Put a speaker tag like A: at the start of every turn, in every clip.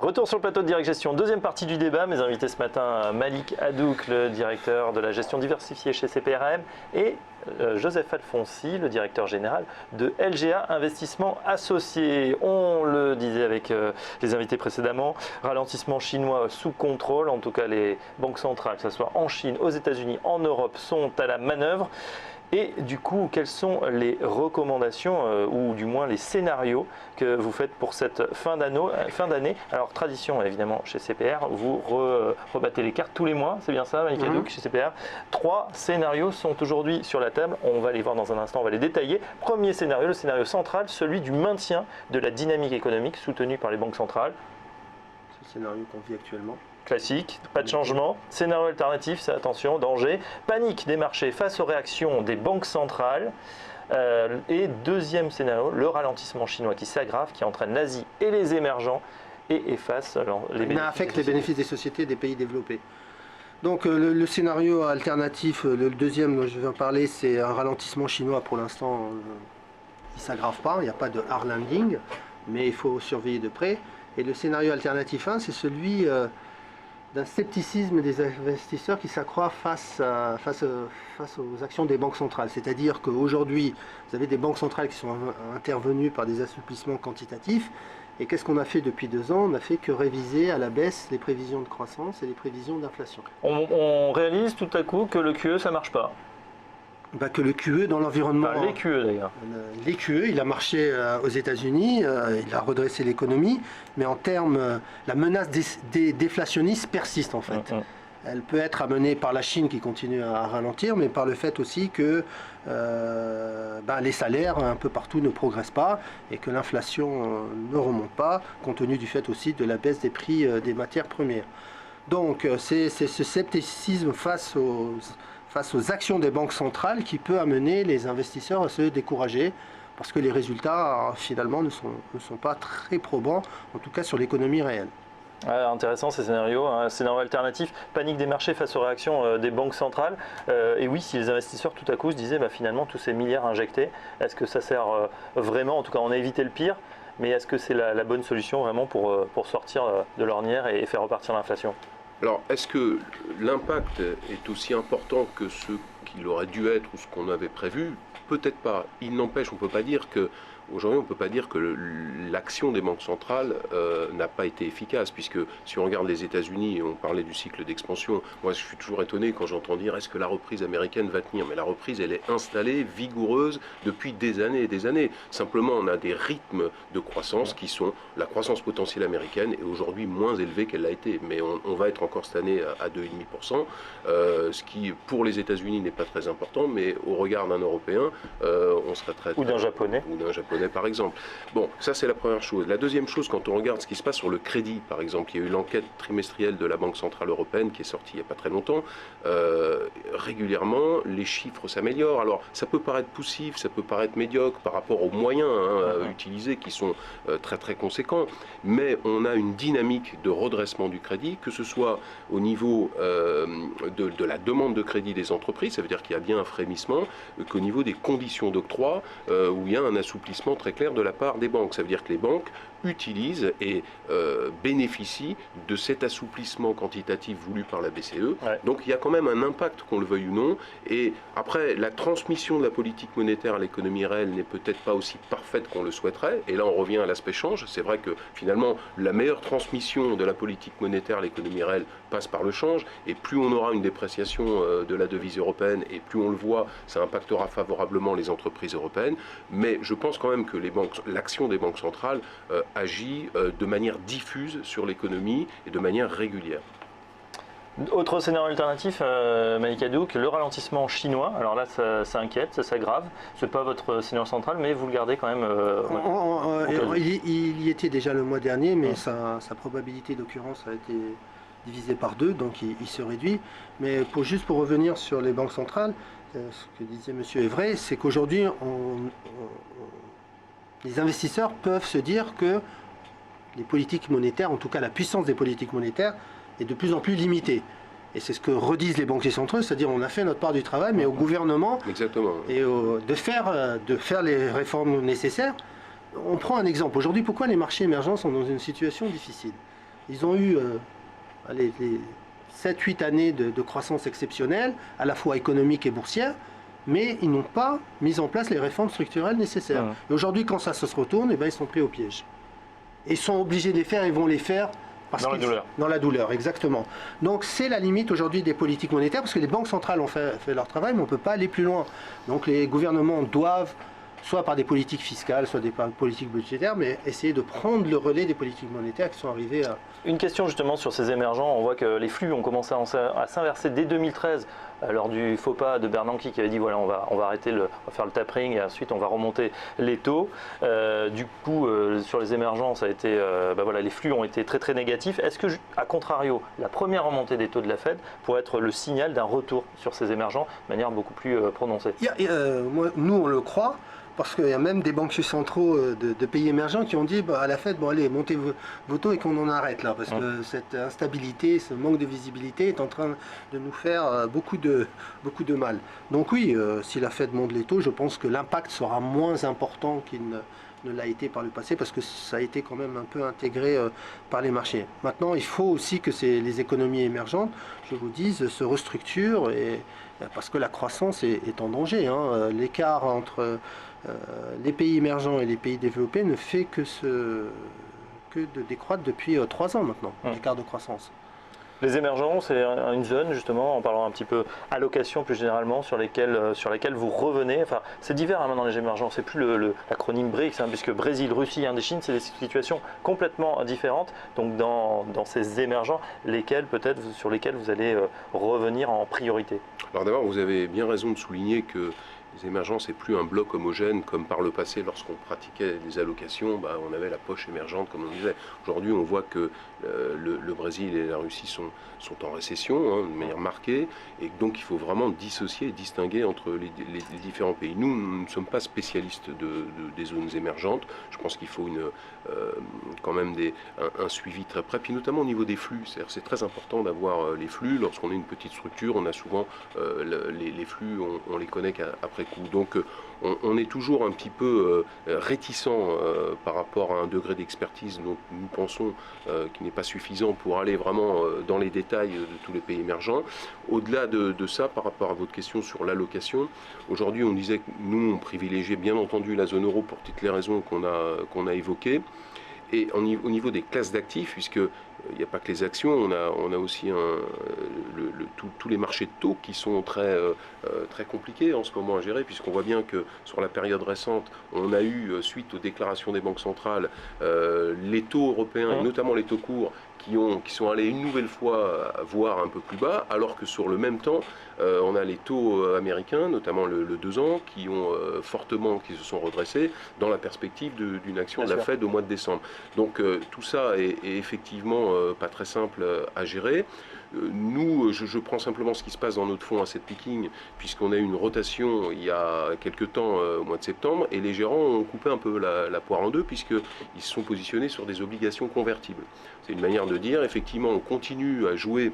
A: Retour sur le plateau de Direct Gestion, deuxième partie du débat. Mes invités ce matin, Malik Hadouk, le directeur de la gestion diversifiée chez CPRM, et Joseph Alfonsi, le directeur général de LGA Investissement Associés. On le disait avec les invités précédemment, ralentissement chinois sous contrôle, en tout cas les banques centrales, que ce soit en Chine, aux États-Unis, en Europe, sont à la manœuvre. Et du coup, quelles sont les recommandations ou du moins les scénarios que vous faites pour cette fin d'année? Alors, tradition évidemment chez CPR, vous rebattez les cartes tous les mois, c'est bien ça, Malik Hadouk, chez CPR. 3 scénarios sont aujourd'hui sur la table, on va les voir dans un instant, on va les détailler. Premier scénario, le scénario central, celui du maintien de la dynamique économique soutenue par les banques centrales.
B: C'est le scénario qu'on vit actuellement.
A: Classique, pas de changement. Scénario alternatif, c'est attention, danger. Panique des marchés face aux réactions des banques centrales. Et deuxième scénario, le ralentissement chinois qui s'aggrave, qui entraîne l'Asie et les émergents et efface les bénéfices.
B: Affecte les bénéfices des sociétés des pays développés. Donc le scénario alternatif, le deuxième dont je vais en parler, c'est un ralentissement chinois pour l'instant. Il ne s'aggrave pas, il n'y a pas de hard landing, mais il faut surveiller de près. Et le scénario alternatif 1, c'est celui d'un scepticisme des investisseurs qui s'accroît face aux actions des banques centrales. C'est-à-dire qu'aujourd'hui, vous avez des banques centrales qui sont intervenues par des assouplissements quantitatifs. Et qu'est-ce qu'on a fait depuis 2 ans? On n'a fait que réviser à la baisse les prévisions de croissance et les prévisions d'inflation.
A: On réalise tout à coup que le QE, ça ne marche pas.
B: Que le QE dans l'environnement...
A: les QE d'ailleurs.
B: Les QE, il a marché aux États-Unis, il a redressé l'économie, mais en termes, la menace déflationniste persiste en fait. Elle peut être amenée par la Chine qui continue à ralentir, mais par le fait aussi que les salaires un peu partout ne progressent pas et que l'inflation ne remonte pas, compte tenu du fait aussi de la baisse des prix des matières premières. Donc c'est ce scepticisme face aux actions des banques centrales qui peut amener les investisseurs à se décourager parce que les résultats finalement ne sont pas très probants, en tout cas sur l'économie réelle.
A: Intéressant ces scénarios, un scénario alternatif, panique des marchés face aux réactions des banques centrales. Et oui, si les investisseurs tout à coup se disaient finalement tous ces milliards injectés, est-ce que ça sert vraiment, en tout cas on a évité le pire, mais est-ce que c'est la bonne solution vraiment pour sortir de l'ornière et faire repartir l'inflation?
C: Alors, est-ce que l'impact est aussi important que ce qu'il aurait dû être ou ce qu'on avait prévu? Peut-être pas. Il n'empêche, on ne peut pas dire que aujourd'hui, on ne peut pas dire que l'action des banques centrales n'a pas été efficace, puisque si on regarde les États-Unis, on parlait du cycle d'expansion, moi je suis toujours étonné quand j'entends dire est-ce que la reprise américaine va tenir? Mais la reprise, elle est installée, vigoureuse depuis des années et des années. Simplement, on a des rythmes de croissance qui sont, la croissance potentielle américaine est aujourd'hui moins élevée qu'elle l'a été, mais on va être encore cette année à 2,5%, ce qui pour les États-Unis n'est pas très important, mais au regard d'un Européen, on serait très...
A: Ou d'un Japonais.
C: Par exemple. Bon, ça c'est la première chose. La deuxième chose, quand on regarde ce qui se passe sur le crédit, par exemple, il y a eu l'enquête trimestrielle de la Banque Centrale Européenne qui est sortie il n'y a pas très longtemps. Régulièrement, les chiffres s'améliorent. Alors, ça peut paraître poussif, ça peut paraître médiocre par rapport aux moyens utilisés qui sont très très conséquents, mais on a une dynamique de redressement du crédit, que ce soit au niveau de la demande de crédit des entreprises, ça veut dire qu'il y a bien un frémissement, qu'au niveau des conditions d'octroi, où il y a un assouplissement très clair de la part des banques. Ça veut dire que les banques utilisent et bénéficient de cet assouplissement quantitatif voulu par la BCE. Ouais. Donc il y a quand même un impact, qu'on le veuille ou non. Et après, la transmission de la politique monétaire à l'économie réelle n'est peut-être pas aussi parfaite qu'on le souhaiterait. Et là, on revient à l'aspect change. C'est vrai que finalement, la meilleure transmission de la politique monétaire à l'économie réelle passe par le change. Et plus on aura une dépréciation de la devise européenne, et plus on le voit, ça impactera favorablement les entreprises européennes. Mais je pense quand même que l'action des banques centrales agit de manière diffuse sur l'économie et de manière régulière.
A: Autre scénario alternatif, Malik Hadouk, le ralentissement chinois. Alors là, ça inquiète, ça s'aggrave. Ce n'est pas votre scénario central, mais vous le gardez quand même.
B: Il y était déjà le mois dernier, mais sa probabilité d'occurrence a été divisée par 2, donc il se réduit. Mais juste pour revenir sur les banques centrales, ce que disait M. Evray, c'est qu'aujourd'hui, les investisseurs peuvent se dire que les politiques monétaires, en tout cas la puissance des politiques monétaires, est de plus en plus limitée. Et c'est ce que redisent les banquiers centraux, c'est-à-dire on a fait notre part du travail, mais au gouvernement et de faire les réformes nécessaires. On prend un exemple. Aujourd'hui, pourquoi les marchés émergents sont dans une situation difficile? Ils ont eu les 7-8 années de croissance exceptionnelle, à la fois économique et boursière, mais ils n'ont pas mis en place les réformes structurelles nécessaires. Et aujourd'hui, quand ça se retourne, eh ben, ils sont pris au piège. Et ils sont obligés de les faire, ils vont les faire
A: dans la douleur.
B: Dans la douleur, exactement. Donc c'est la limite aujourd'hui des politiques monétaires, parce que les banques centrales ont fait leur travail, mais on ne peut pas aller plus loin. Donc les gouvernements doivent, soit par des politiques fiscales, soit des politiques budgétaires, mais essayer de prendre le relais des politiques monétaires qui sont arrivées à...
A: Une question justement sur ces émergents, on voit que les flux ont commencé à s'inverser dès 2013 lors du faux pas de Bernanke qui avait dit voilà on va arrêter on va faire le tapering et ensuite on va remonter les taux. Du coup sur les émergents ça a été voilà, les flux ont été très très négatifs. Est-ce que à contrario la première remontée des taux de la Fed pourrait être le signal d'un retour sur ces émergents de manière beaucoup plus prononcée?
B: Nous on le croit. Parce qu'il y a même des banquiers centraux de pays émergents qui ont dit à la Fed, bon allez, montez vos taux et qu'on en arrête là, parce que cette instabilité, ce manque de visibilité est en train de nous faire beaucoup de mal. Donc oui, si la Fed monte les taux, je pense que l'impact sera moins important qu'il ne l'a été par le passé, parce que ça a été quand même un peu intégré par les marchés. Maintenant, il faut aussi que les économies émergentes, je vous dise, se restructurent, parce que la croissance est en danger. L'écart entre les pays émergents et les pays développés ne fait que de décroître depuis 3 ans maintenant, l'écart de croissance.
A: Les émergents, c'est une zone justement, en parlant un petit peu allocation plus généralement, sur lesquelles vous revenez. Enfin, c'est divers maintenant les émergents, c'est plus l'acronyme BRICS, puisque Brésil, Russie, Inde et Chine, c'est des situations complètement différentes. Donc dans ces émergents, sur lesquels vous allez revenir en priorité?
C: Alors d'abord, vous avez bien raison de souligner que les émergents, c'est plus un bloc homogène comme par le passé lorsqu'on pratiquait les allocations, on avait la poche émergente comme on disait. Aujourd'hui, on voit que le Brésil et la Russie sont en récession de manière marquée, et donc il faut vraiment dissocier et distinguer entre les différents pays. Nous ne sommes pas spécialistes des zones émergentes. Je pense qu'il faut quand même un suivi très près, puis notamment au niveau des flux. C'est très important d'avoir les flux. Lorsqu'on est une petite structure, on a souvent les flux, on les connaît qu'après coup. Donc on est toujours un petit peu réticent par rapport à un degré d'expertise dont nous pensons qui n'est pas suffisant pour aller vraiment dans les détails de tous les pays émergents. Au-delà de ça, par rapport à votre question sur l'allocation, aujourd'hui on disait que nous on privilégiait bien entendu la zone euro pour toutes les raisons qu'on a évoquées. Et au niveau des classes d'actifs, puisque il n'y a pas que les actions, on a aussi tous les marchés de taux qui sont très compliqués en ce moment à gérer, puisqu'on voit bien que sur la période récente, on a eu, suite aux déclarations des banques centrales, les taux européens, et notamment les taux courts, qui sont allés une nouvelle fois voir un peu plus bas, alors que sur le même temps, on a les taux américains, notamment le 2 ans, qui se sont redressés dans la perspective d'une action de la Fed au mois de décembre. Donc tout ça est effectivement pas très simple à gérer. Nous, je prends simplement ce qui se passe dans notre fonds asset picking, puisqu'on a eu une rotation il y a quelques temps au mois de septembre, et les gérants ont coupé un peu la poire en deux, puisqu'ils se sont positionnés sur des obligations convertibles. C'est une manière de dire, effectivement, on continue à jouer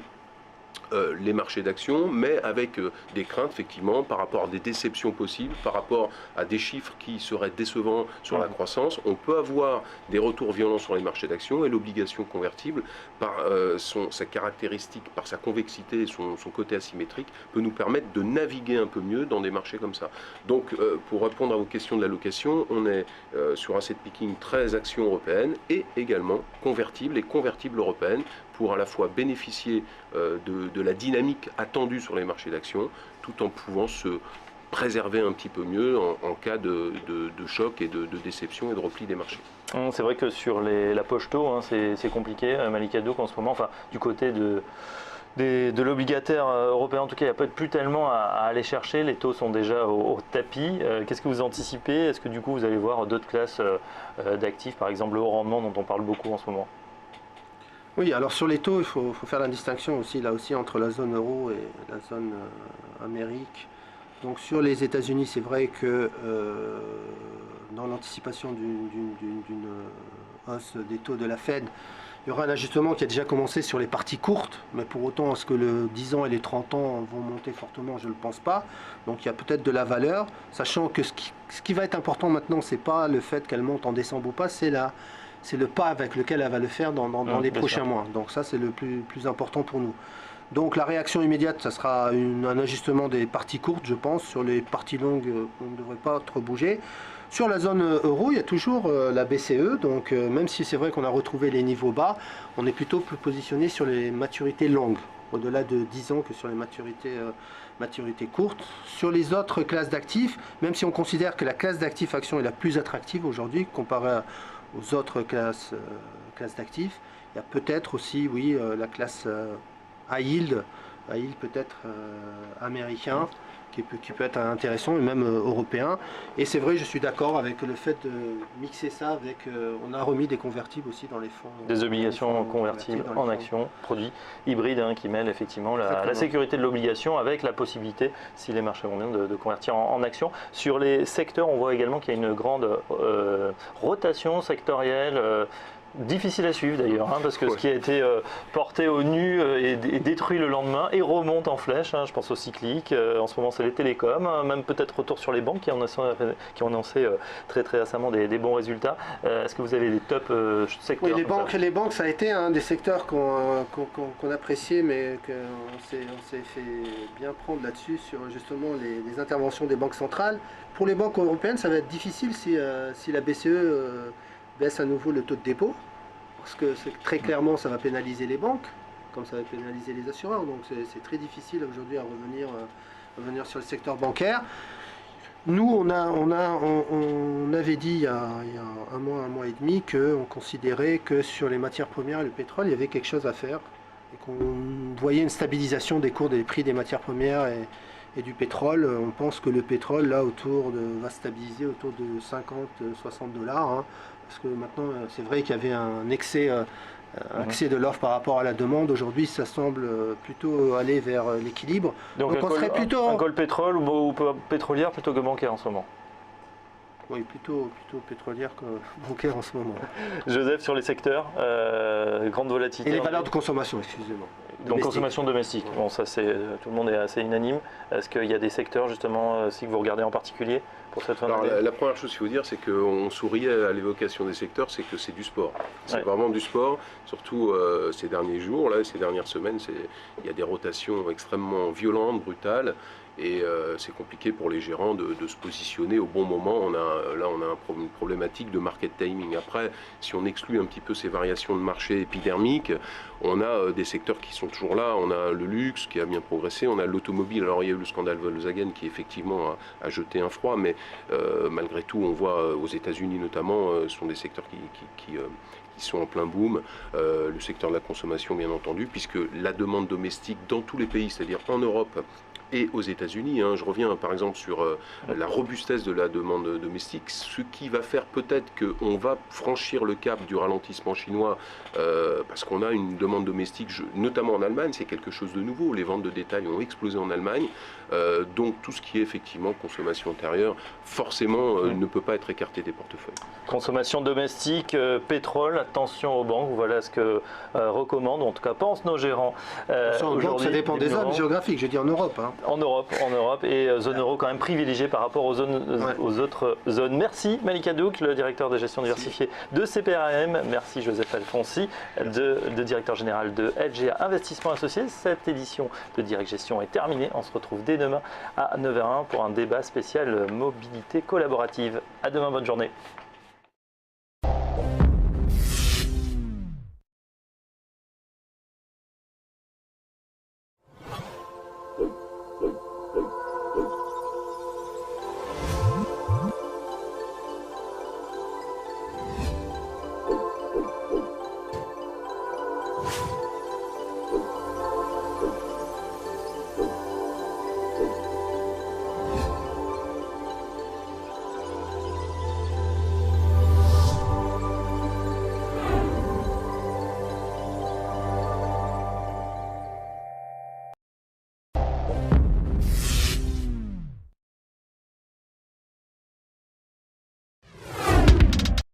C: les marchés d'actions, mais avec des craintes effectivement par rapport à des déceptions possibles, par rapport à des chiffres qui seraient décevants sur la croissance. On peut avoir des retours violents sur les marchés d'actions, et l'obligation convertible, par sa caractéristique, par sa convexité, son côté asymétrique, peut nous permettre de naviguer un peu mieux dans des marchés comme ça. Donc pour répondre à vos questions de l'allocation, on est sur asset picking 13 actions européennes et également convertibles et convertibles européennes, pour à la fois bénéficier de la dynamique attendue sur les marchés d'actions, tout en pouvant se préserver un petit peu mieux en cas de choc et de déception et de repli des marchés.
A: C'est vrai que sur la poche taux, c'est compliqué, Malik Haddouk, en ce moment, enfin du côté de l'obligataire européen, en tout cas, il n'y a plus tellement à aller chercher. Les taux sont déjà au tapis. Qu'est-ce que vous anticipez? Est-ce que du coup vous allez voir d'autres classes d'actifs, par exemple le haut rendement dont on parle beaucoup en ce moment?
B: Oui, alors sur les taux, il faut faire la distinction aussi, là aussi, entre la zone euro et la zone Amérique. Donc sur les États-Unis, c'est vrai que dans l'anticipation d'une hausse des taux de la Fed, il y aura un ajustement qui a déjà commencé sur les parties courtes, mais pour autant, est-ce que le 10 ans et les 30 ans vont monter fortement? Je ne le pense pas. Donc il y a peut-être de la valeur, sachant que ce qui va être important maintenant, ce n'est pas le fait qu'elle monte en décembre ou pas, c'est c'est le pas avec lequel elle va le faire dans les prochains mois. Donc ça, c'est le plus important pour nous. Donc la réaction immédiate, ça sera un ajustement des parties courtes, je pense. Sur les parties longues, on ne devrait pas trop bouger. Sur la zone euro, il y a toujours la BCE. Donc même si c'est vrai qu'on a retrouvé les niveaux bas, on est plutôt plus positionné sur les maturités longues, au-delà de 10 ans que sur les maturités courtes. Sur les autres classes d'actifs, même si on considère que la classe d'actifs action est la plus attractive aujourd'hui comparée aux autres classes d'actifs, il y a peut-être aussi, oui, la classe high yield peut-être américain, qui peut être intéressant, et même européen. Et c'est vrai, je suis d'accord avec le fait de mixer ça avec... on a remis des convertibles aussi dans les fonds.
A: Des obligations convertibles en actions, produits hybrides qui mêlent effectivement la sécurité de l'obligation avec la possibilité, si les marchés vont bien, de convertir en actions. Sur les secteurs, on voit également qu'il y a une grande rotation sectorielle. Difficile à suivre d'ailleurs, parce que ce qui a été porté au nu est détruit le lendemain et remonte en flèche. Je pense aux cycliques, en ce moment c'est les télécoms, même peut-être retour sur les banques qui ont annoncé très récemment des bons résultats. Est-ce que vous avez des top secteurs?
B: Oui, les banques, ça a été un des secteurs qu'on appréciait, mais qu'on s'est fait bien prendre là-dessus sur justement les interventions des banques centrales. Pour les banques européennes, ça va être difficile si la BCE baisse à nouveau le taux de dépôt, parce que très clairement ça va pénaliser les banques, comme ça va pénaliser les assureurs, donc c'est très difficile aujourd'hui à revenir sur le secteur bancaire. Nous, on avait dit il y a un mois et demi qu'on considérait que sur les matières premières et le pétrole, il y avait quelque chose à faire, et qu'on voyait une stabilisation des cours des prix des matières premières et du pétrole. On pense que le pétrole là va stabiliser autour de 50-60 $. Parce que maintenant, c'est vrai qu'il y avait un excès de l'offre par rapport à la demande. Aujourd'hui, ça semble plutôt aller vers l'équilibre.
A: Donc on serait plutôt un call pétrole ou pétrolière plutôt que bancaire en ce moment.
B: Oui, plutôt pétrolière que bancaire en ce moment.
A: Joseph, sur les secteurs, grande volatilité.
B: Et les valeurs de consommation, excusez-moi.
A: Donc consommation domestique. Bon, ça tout le monde est assez unanime. Est-ce qu'il y a des secteurs justement que vous regardez en particulier pour cette fin d'année?
C: La première chose qu'il faut dire, c'est qu'on souriait à l'évocation des secteurs, c'est que c'est du sport. C'est vraiment du sport, surtout ces derniers jours, là, ces dernières semaines, il y a des rotations extrêmement violentes, brutales. Et c'est compliqué pour les gérants de se positionner au bon moment. On a une problématique de market timing. Après, si on exclut un petit peu ces variations de marché épidermiques, on a des secteurs qui sont toujours là. On a le luxe qui a bien progressé. On a l'automobile. Alors il y a eu le scandale Volkswagen qui effectivement a jeté un froid, mais malgré tout, on voit aux États-Unis notamment, ce sont des secteurs qui sont en plein boom. Le secteur de la consommation, bien entendu, puisque la demande domestique dans tous les pays, c'est-à-dire en Europe et aux États-Unis, je reviens par exemple sur la robustesse de la demande domestique, ce qui va faire peut-être qu'on va franchir le cap du ralentissement chinois, parce qu'on a une demande domestique, notamment en Allemagne, c'est quelque chose de nouveau. Les ventes de détail ont explosé en Allemagne, donc tout ce qui est effectivement consommation intérieure, forcément ne peut pas être écarté des portefeuilles.
A: Consommation domestique, pétrole, attention aux banques, voilà ce que recommandent, en tout cas pensent nos gérants.
B: Ça dépend des zones géographiques, je dis en Europe.
A: En Europe, et zone euro quand même privilégiée par rapport aux autres zones. Merci Malik Hadouk, le directeur de gestion diversifiée de CPRM. Merci Joseph Alfonsi, de directeur général de LGA Investissement Associés. Cette édition de Direct Gestion est terminée. On se retrouve dès demain à 9h01 pour un débat spécial mobilité collaborative. À demain, bonne journée.